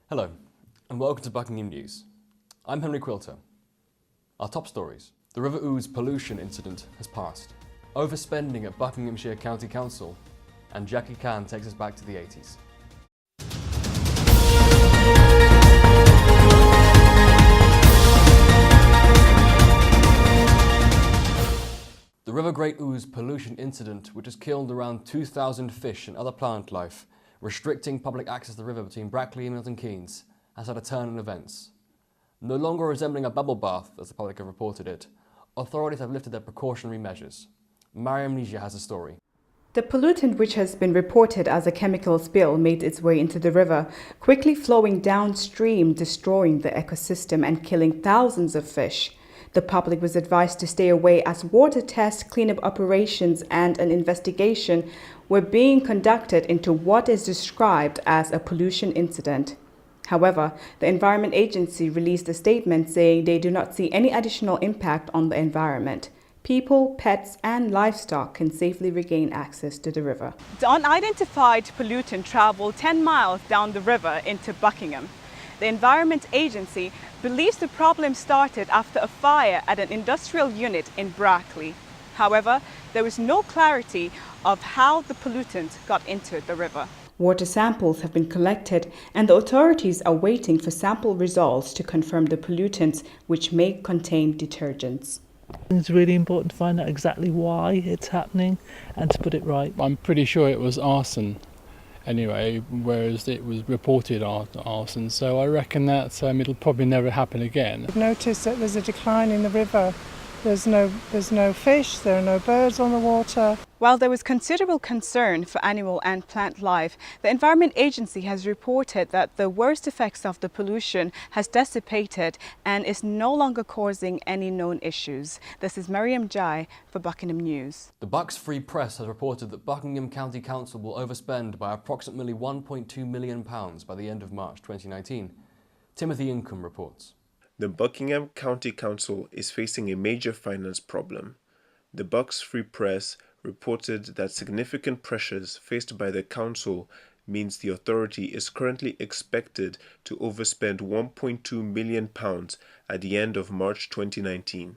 Hello, and welcome to Buckingham News. I'm Henry Quilter. Our top stories. The River Ouse pollution incident has passed. Overspending at Buckinghamshire County Council. And Jackie Chan takes us back to the 80s. The River Great Ouse pollution incident, which has killed around 2,000 fish and other plant life, restricting public access to the river between Brackley and Milton Keynes, has had a turn in events. No longer resembling a bubble bath, as the public have reported it, authorities have lifted their precautionary measures. Mariam Nija has a story. The pollutant, which has been reported as a chemical spill, made its way into the river, quickly flowing downstream, destroying the ecosystem and killing thousands of fish. The public was advised to stay away as water tests, cleanup operations and an investigation were being conducted into what is described as a pollution incident. However, the Environment Agency released a statement saying they do not see any additional impact on the environment. People, pets and livestock can safely regain access to the river. The unidentified pollutant traveled 10 miles down the river into Buckingham. The Environment Agency believes the problem started after a fire at an industrial unit in Brackley. However, there is no clarity of how the pollutant got into the river. Water samples have been collected and the authorities are waiting for sample results to confirm the pollutants, which may contain detergents. It's really important to find out exactly why it's happening and to put it right. I'm pretty sure it was arson anyway, whereas it was reported arson, so I reckon that it'll probably never happen again. I've noticed that there's a decline in the river. There's no fish, there are no birds on the water. While there was considerable concern for animal and plant life, the Environment Agency has reported that the worst effects of the pollution has dissipated and is no longer causing any known issues. This is Mariam Jai for Buckingham News. The Bucks Free Press has reported that Buckingham County Council will overspend by approximately £1.2 million by the end of March 2019. Timothy Incombe reports. The Buckingham County Council is facing a major finance problem. The Bucks Free Press reported that significant pressures faced by the council means the authority is currently expected to overspend £1.2 million at the end of March 2019.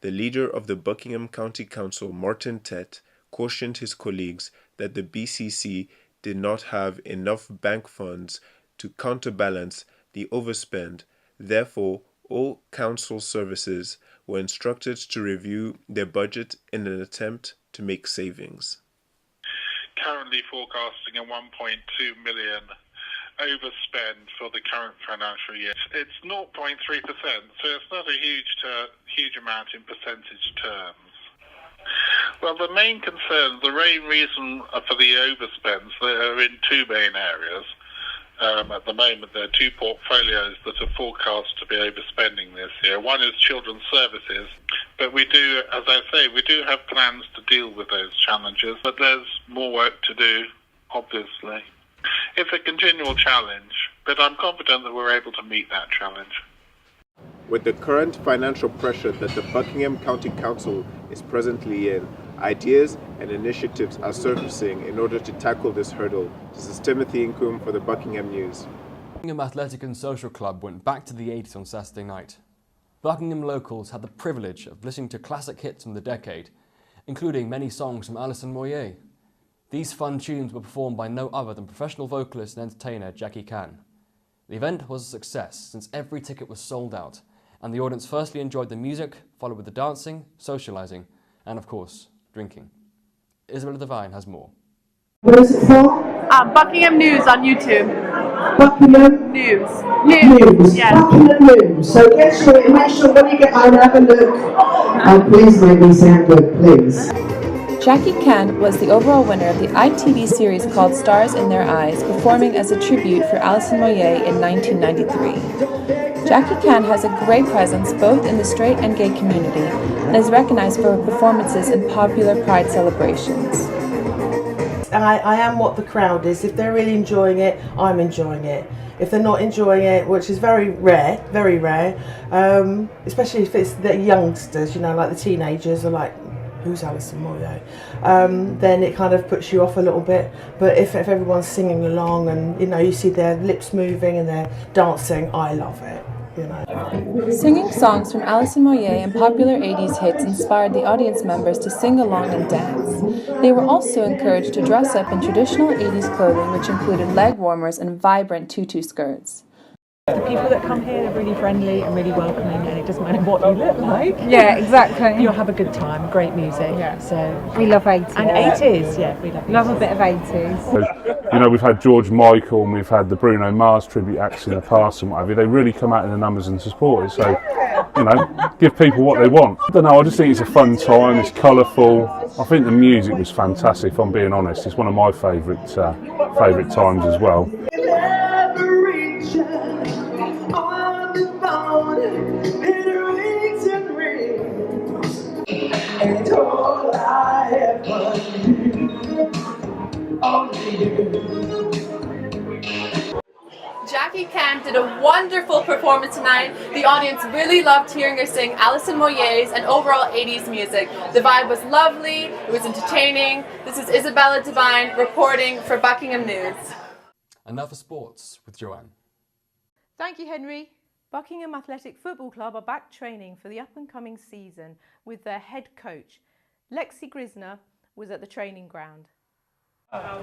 The leader of the Buckingham County Council, Martin Tett, cautioned his colleagues that the BCC did not have enough bank funds to counterbalance the overspend. Therefore, all council services were instructed to review their budget in an attempt to make savings. Currently forecasting a 1.2 million overspend for the current financial year. It's 0.3%, so it's not a huge amount in percentage terms. Well, the main reason for the overspends, they are in two main areas. At the moment, there are two portfolios that are forecast to be overspending this year. One is children's services, but we do, as I say, we do have plans to deal with those challenges, but there's more work to do, obviously. It's a continual challenge, but I'm confident that we're able to meet that challenge. With the current financial pressure that the Buckingham County Council is presently in, ideas and initiatives are surfacing in order to tackle this hurdle. This is Timothy Incombe for the Buckingham News. Buckingham Athletic and Social Club went back to the 80s on Saturday night. Buckingham locals had the privilege of listening to classic hits from the decade, including many songs from Alison Moyet. These fun tunes were performed by no other than professional vocalist and entertainer Jackie Chan. The event was a success since every ticket was sold out, and the audience firstly enjoyed the music, followed with the dancing, socialising, and of course, drinking. Isabella Devine has more. What is it for? Buckingham News on YouTube. Buckingham News. Yes. Buckingham News. So make sure when you get home, have a look. And please make me sound good, please. Jackie Chan was the overall winner of the ITV series called Stars in Their Eyes, performing as a tribute for Alison Moyet in 1993. Jackie Chan has a great presence both in the straight and gay community and is recognized for her performances in popular pride celebrations. I am what the crowd is. If they're really enjoying it, I'm enjoying it. If they're not enjoying it, which is very rare, especially if it's the youngsters, like the teenagers or like who's Alison Moyet, then it kind of puts you off a little bit. But if everyone's singing along and you see their lips moving and they're dancing, I love it. Singing songs from Alison Moyet and popular 80s hits inspired the audience members to sing along and dance. They were also encouraged to dress up in traditional 80s clothing, which included leg warmers and vibrant tutu skirts. The people that come here are really friendly and really welcoming, and it doesn't matter what you look like. Yeah, exactly. You'll have a good time, great music. Yeah. So we love 80s. And 80s, yeah, we love a bit of 80s. We've had George Michael and we've had the Bruno Mars tribute acts in the past and what have you. They really come out in the numbers and support it. So, give people what they want. I don't know, I just think it's a fun time, it's colourful. I think the music was fantastic, if I'm being honest. It's one of my favourite times as well. And all I ever Jackie Can did a wonderful performance tonight. The audience really loved hearing her sing Alison Moyet's and overall 80s music. The vibe was lovely, it was entertaining. This is Isabella Devine reporting for Buckingham News. And now for sports with Joanne. Thank you, Henry. Buckingham Athletic Football Club are back training for the up-and-coming season with their head coach. Lexi Grisner was at the training ground. Oh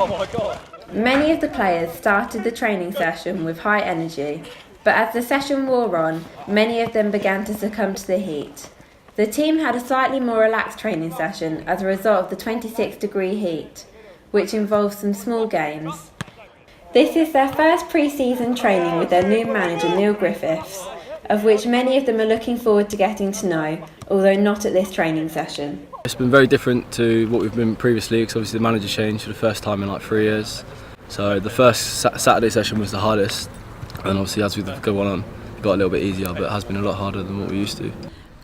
my God. Many of the players started the training session with high energy, but as the session wore on, many of them began to succumb to the heat. The team had a slightly more relaxed training session as a result of the 26-degree heat, which involved some small games. This is their first pre-season training with their new manager Neil Griffiths, of which many of them are looking forward to getting to know, although not at this training session. It's been very different to what we've been previously because obviously the manager changed for the first time in like 3 years. So the first Saturday session was the hardest, and obviously as we go on, it got a little bit easier, but it has been a lot harder than what we used to.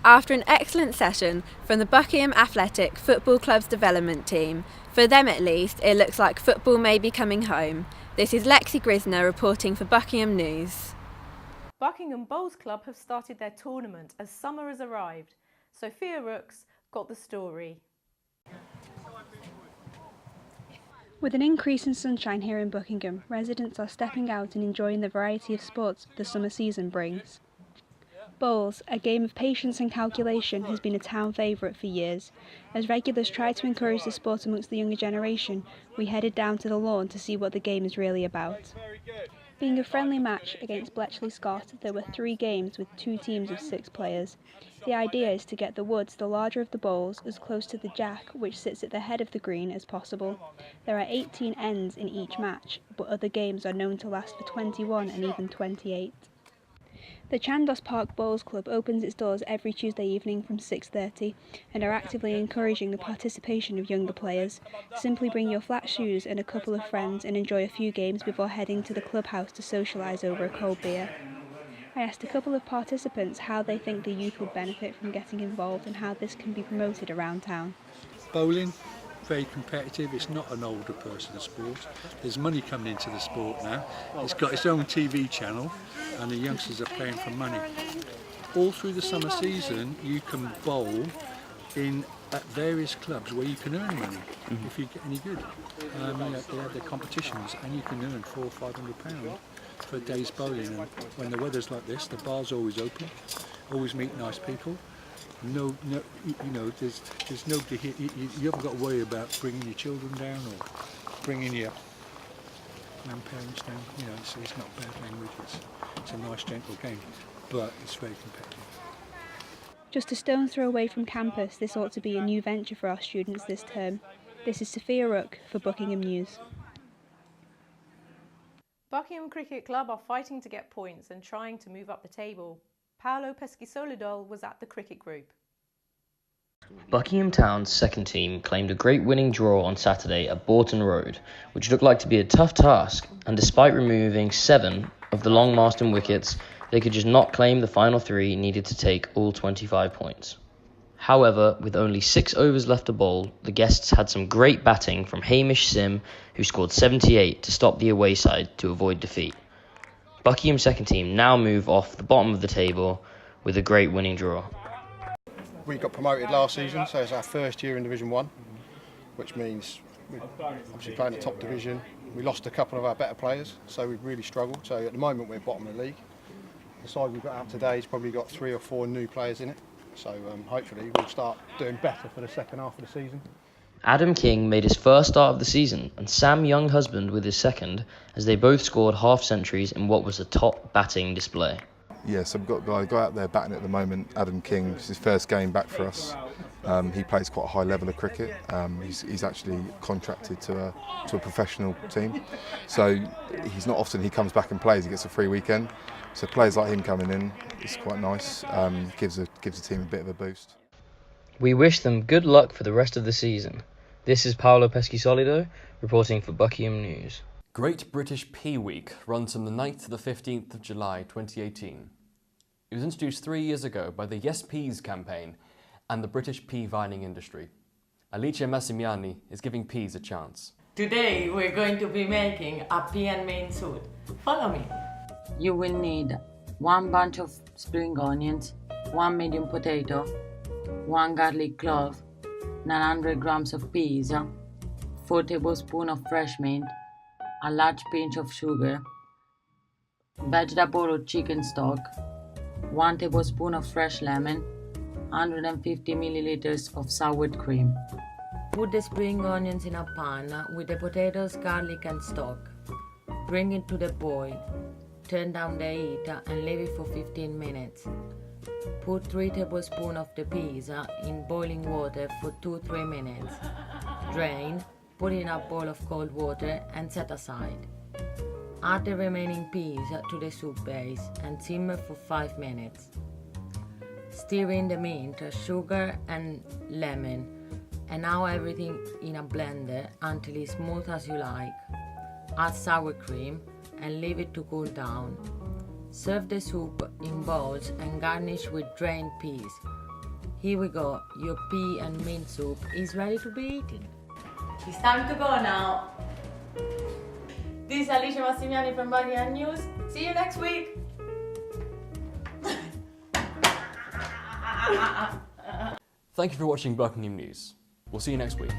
After an excellent session from the Buckingham Athletic Football Club's development team, for them at least, it looks like football may be coming home. This is Lexi Grisner reporting for Buckingham News. Buckingham Bowls Club have started their tournament as summer has arrived. Sophia Rooks got the story. With an increase in sunshine here in Buckingham, residents are stepping out and enjoying the variety of sports the summer season brings. Bowls, a game of patience and calculation, has been a town favourite for years. As regulars try to encourage the sport amongst the younger generation, we headed down to the lawn to see what the game is really about. Being a friendly match against Bletchley Scott, there were 3 games with 2 teams of 6 players. The idea is to get the woods, the larger of the bowls, as close to the jack, which sits at the head of the green, as possible. There are 18 ends in each match, but other games are known to last for 21 and even 28. The Chandos Park Bowls Club opens its doors every Tuesday evening from 6:30 and are actively encouraging the participation of younger players. Simply bring your flat shoes and a couple of friends and enjoy a few games before heading to the clubhouse to socialise over a cold beer. I asked a couple of participants how they think the youth would benefit from getting involved and how this can be promoted around town. Bowling, very competitive. It's not an older person's sport. There's money coming into the sport now. It's got its own TV channel and the youngsters are playing for money. All through the summer season you can bowl at various clubs where you can earn money if you get any good. They have their competitions and you can earn £400 or £500 for a day's bowling. And when the weather's like this, the bar's always open, always meet nice people. There's nobody here. You haven't got to worry about bringing your children down or bringing your grandparents down. It's not bad language. It's a nice, gentle game, but it's very competitive. Just a stone's throw away from campus, this ought to be a new venture for our students this term. This is Sophia Rook for Buckingham News. Buckingham Cricket Club are fighting to get points and trying to move up the table. Paolo Pescisolidol was at the cricket group. Buckingham Town's second team claimed a great winning draw on Saturday at Bourton Road, which looked like to be a tough task, and despite removing 7 of the Long Marston wickets, they could just not claim the final 3 needed to take all 25 points. However, with only 6 overs left to bowl, the guests had some great batting from Hamish Sim, who scored 78 to stop the away side to avoid defeat. Buckingham's second team now move off the bottom of the table with a great winning draw. we got promoted last season, so it's our first year in Division 1, which means we're obviously playing the top division. We lost a couple of our better players, so we've really struggled. So at the moment we're bottom of the league. The side we've got out today has probably got 3 or 4 new players in it, so hopefully we'll start doing better for the second half of the season. Adam King made his first start of the season and Sam Younghusband with his second, as they both scored half centuries in what was a top batting display. Yeah, so we've got a guy out there batting at the moment, Adam King. It's his first game back for us. He plays quite a high level of cricket. He's actually contracted to a professional team, so he's not often he comes back and plays. He gets a free weekend. So players like him coming in, it's quite nice. Gives the team a bit of a boost. We wish them good luck for the rest of the season. This is Paolo Pescisolido reporting for Buckingham News. Great British Pea Week runs from the 9th to the 15th of July 2018. It was introduced 3 years ago by the Yes Peas campaign and the British pea vining industry. Alice Massimiani is giving peas a chance. Today we're going to be making a pea and main soup. Follow me. You will need 1 bunch of spring onions, 1 medium potato, 1 garlic clove, 900 grams of peas, 4 tablespoons of fresh mint, a large pinch of sugar, vegetable or chicken stock, 1 tablespoon of fresh lemon, 150 milliliters of sour cream. Put the spring onions in a pan with the potatoes, garlic and stock. Bring it to the boil. Turn down the heat and leave it for 15 minutes. Put 3 tablespoons of the peas in boiling water for 2-3 minutes. Drain, put in a bowl of cold water and set aside. Add the remaining peas to the soup base and simmer for 5 minutes. Stir in the mint, sugar and lemon, and now everything in a blender until it's smooth as you like. Add sour cream and leave it to cool down. Serve the soup in bowls and garnish with drained peas. Here we go, your pea and mint soup is ready to be eaten. It's time to go now. This is Alice Massimiani from Buckingham News. See you next week. Thank you for watching Buckingham News. We'll see you next week.